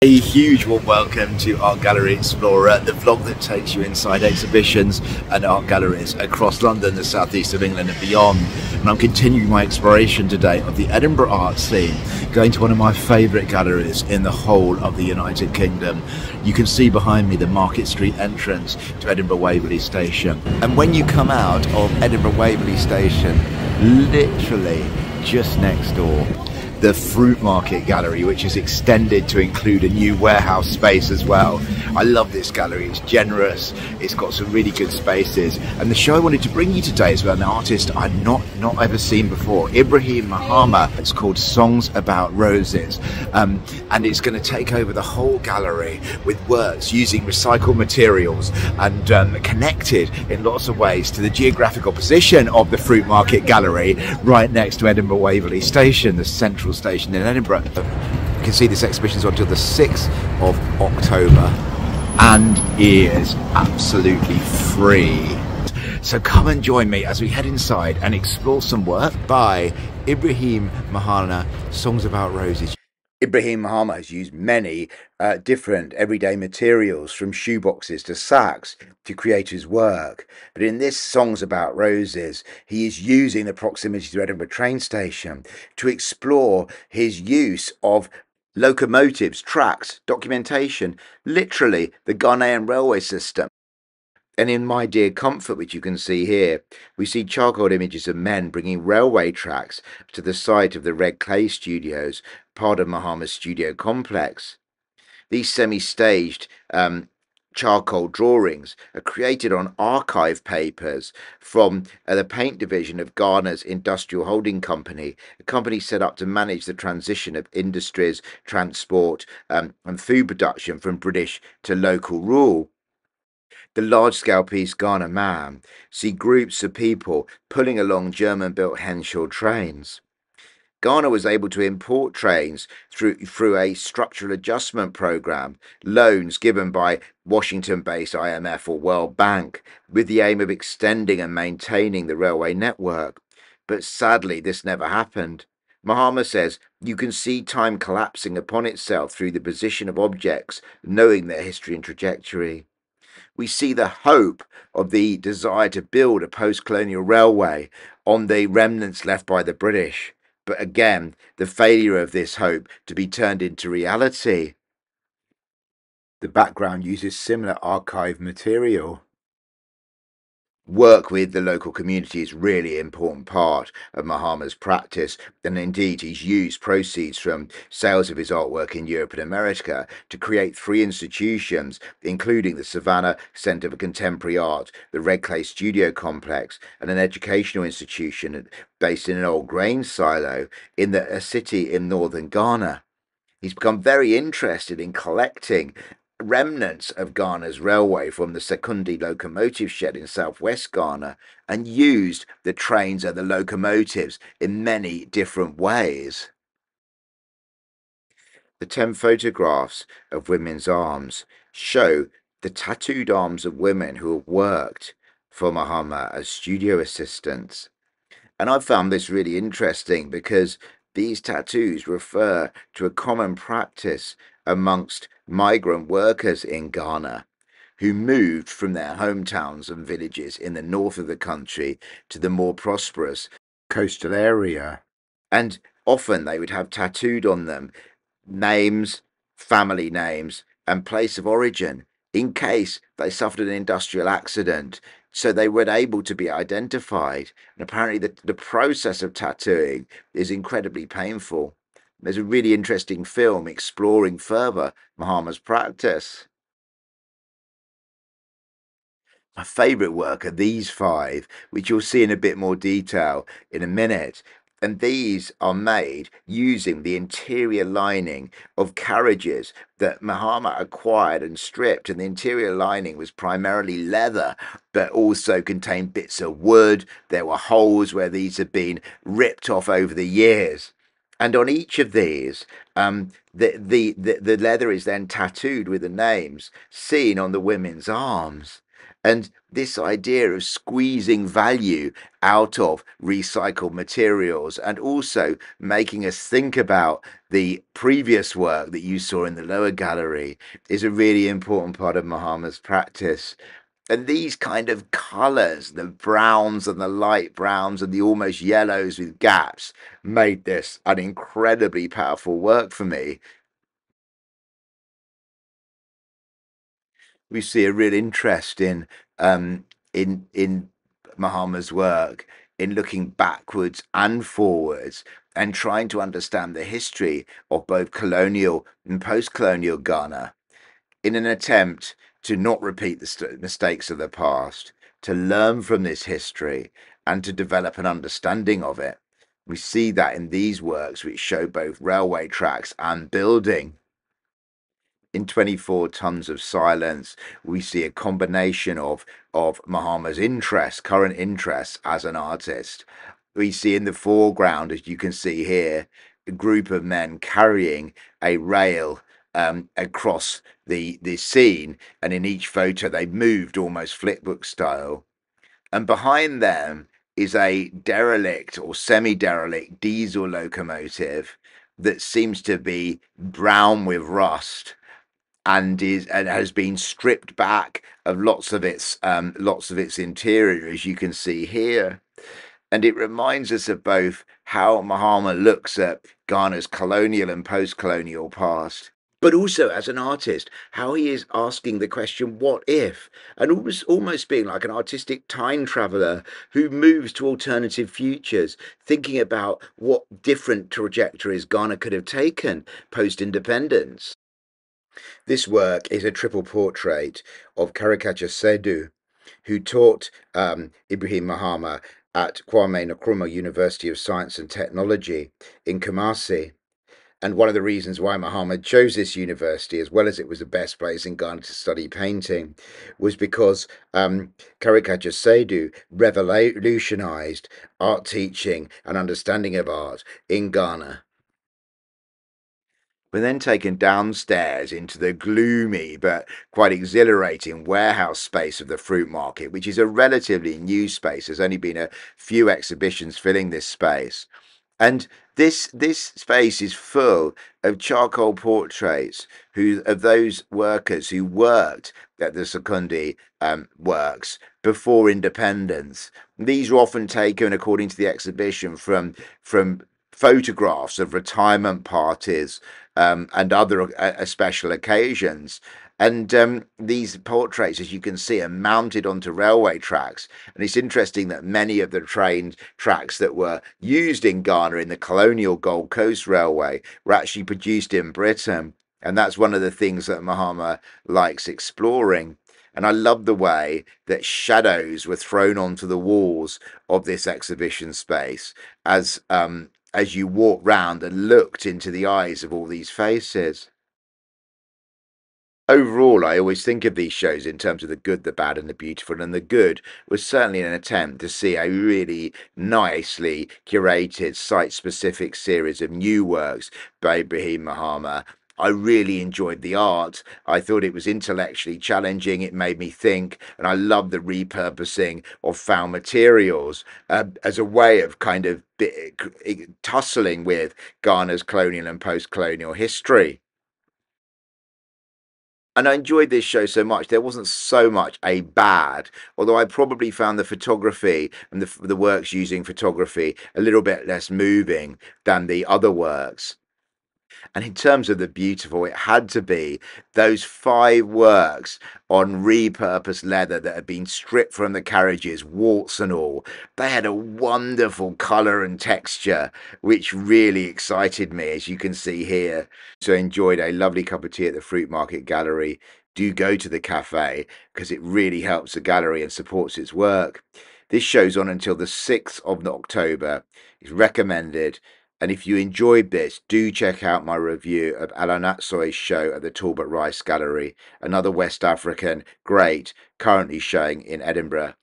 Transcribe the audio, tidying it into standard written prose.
A huge warm welcome to Art Gallery Explorer, the vlog that takes you inside exhibitions and art galleries across London, the southeast of England and beyond. And I'm continuing my exploration today of the Edinburgh art scene, going to one of my favourite galleries in the whole of the United Kingdom. You can see behind me the Market Street entrance to Edinburgh Waverley Station. And when you come out of Edinburgh Waverley Station, literally just next door, the Fruitmarket Gallery, which is extended to include a new warehouse space as well. I love this gallery, it's generous, it's got some really good spaces, and the show I wanted to bring you today is about an artist I've not ever seen before, Ibrahim Mahama. It's called Songs About Roses, and it's going to take over the whole gallery with works using recycled materials and connected in lots of ways to the geographical position of the Fruitmarket Gallery right next to Edinburgh Waverley Station, the central station in Edinburgh. You can see this exhibition is until the 6th of October and is absolutely free. So come and join me as we head inside and explore some work by Ibrahim Mahama, Songs About Roses. Ibrahim Mahama has used many different everyday materials, from shoeboxes to sacks, to create his work. But in this Songs About Roses, he is using the proximity to Edinburgh train station to explore his use of locomotives, tracks, documentation, literally the Ghanaian railway system. And in My Dear Comfort, which you can see here, we see charcoal images of men bringing railway tracks to the site of the Red Clay Studios, part of Mahama's studio complex. These semi-staged charcoal drawings are created on archive papers from the paint division of Ghana's Industrial Holding Company, a company set up to manage the transition of industries, transport and food production from British to local rule. The large-scale piece Ghana Man see groups of people pulling along German-built Henschel trains. Ghana was able to import trains through a structural adjustment program, loans given by Washington-based IMF or World Bank, with the aim of extending and maintaining the railway network. But sadly, this never happened. Mahama says, you can see time collapsing upon itself through the position of objects, knowing their history and trajectory. We see the hope of the desire to build a post-colonial railway on the remnants left by the British, but again, the failure of this hope to be turned into reality. The background uses similar archive material. Work with the local community is really an important part of Mahama's practice, and indeed he's used proceeds from sales of his artwork in Europe and America to create 3 institutions, including the Savannah Centre for Contemporary Art, the Red Clay Studio Complex, and an educational institution based in an old grain silo in a city in northern Ghana. He's become very interested in collecting remnants of Ghana's railway from the Sekondi locomotive shed in southwest Ghana and used the trains and the locomotives in many different ways. The 10 photographs of women's arms show the tattooed arms of women who have worked for Mahama as studio assistants. And I found this really interesting because these tattoos refer to a common practice amongst migrant workers in Ghana who moved from their hometowns and villages in the north of the country to the more prosperous coastal area. And often they would have tattooed on them names, family names, and place of origin in case they suffered an industrial accident, so they weren't able to be identified. And apparently the process of tattooing is incredibly painful. There's a really interesting film exploring further Mahama's practice. My favourite work are these 5, which you'll see in a bit more detail in a minute. And these are made using the interior lining of carriages that Mahama acquired and stripped. And the interior lining was primarily leather, but also contained bits of wood. There were holes where these had been ripped off over the years. And on each of these, the leather is then tattooed with the names seen on the women's arms. And this idea of squeezing value out of recycled materials and also making us think about the previous work that you saw in the lower gallery is a really important part of Mahama's practice. And these kind of colors, the browns and the light browns and the almost yellows with gaps, made this an incredibly powerful work for me. We see a real interest in Mahama's work in looking backwards and forwards and trying to understand the history of both colonial and post-colonial Ghana in an attempt to not repeat the mistakes of the past, to learn from this history and to develop an understanding of it. We see that in these works, which show both railway tracks and building. In 24 Tons of Silence, we see a combination of Mahama's interest, current interests as an artist. We see in the foreground, as you can see here, a group of men carrying a rail across the scene, and in each photo they moved almost flipbook style. And behind them is a derelict or semi-derelict diesel locomotive that seems to be brown with rust and has been stripped back of lots of its interior, as you can see here. And it reminds us of both how Mahama looks at Ghana's colonial and post-colonial past, but also as an artist, how he is asking the question, what if? And almost being like an artistic time traveler who moves to alternative futures, thinking about what different trajectories Ghana could have taken post-independence. This work is a triple portrait of Caricature Seydou, who taught Ibrahim Mahama at Kwame Nkrumah University of Science and Technology in Kumasi. And one of the reasons why Mahama chose this university, as well as it was the best place in Ghana to study painting, was because Caricature Seydou revolutionized art teaching and understanding of art in Ghana. We're then taken downstairs into the gloomy but quite exhilarating warehouse space of the fruit market, which is a relatively new space. There's only been a few exhibitions filling this space. And this space is full of charcoal portraits of those workers who worked at the Sekondi works before independence. These were often taken, according to the exhibition, from photographs of retirement parties and other special occasions. And these portraits, as you can see, are mounted onto railway tracks. And it's interesting that many of the train tracks that were used in Ghana in the colonial Gold Coast Railway were actually produced in Britain. And that's one of the things that Mahama likes exploring. And I love the way that shadows were thrown onto the walls of this exhibition space as you walked round and looked into the eyes of all these faces. Overall, I always think of these shows in terms of the good, the bad, and the beautiful. And the good was certainly an attempt to see a really nicely curated, site specific series of new works by Ibrahim Mahama. I really enjoyed the art. I thought it was intellectually challenging. It made me think. And I love the repurposing of found materials as a way of kind of tussling with Ghana's colonial and post colonial history. And I enjoyed this show so much. There wasn't so much a bad, although I probably found the photography and the works using photography a little bit less moving than the other works. And in terms of the beautiful, it had to be those 5 works on repurposed leather that had been stripped from the carriages, warts and all. They had a wonderful colour and texture, which really excited me, as you can see here. So I enjoyed a lovely cup of tea at the Fruitmarket Gallery. Do go to the cafe because it really helps the gallery and supports its work. This show's on until the 6th of October. It's recommended. And if you enjoyed this, do check out my review of Alanatsoy's show at the Talbot Rice Gallery, another West African great currently showing in Edinburgh.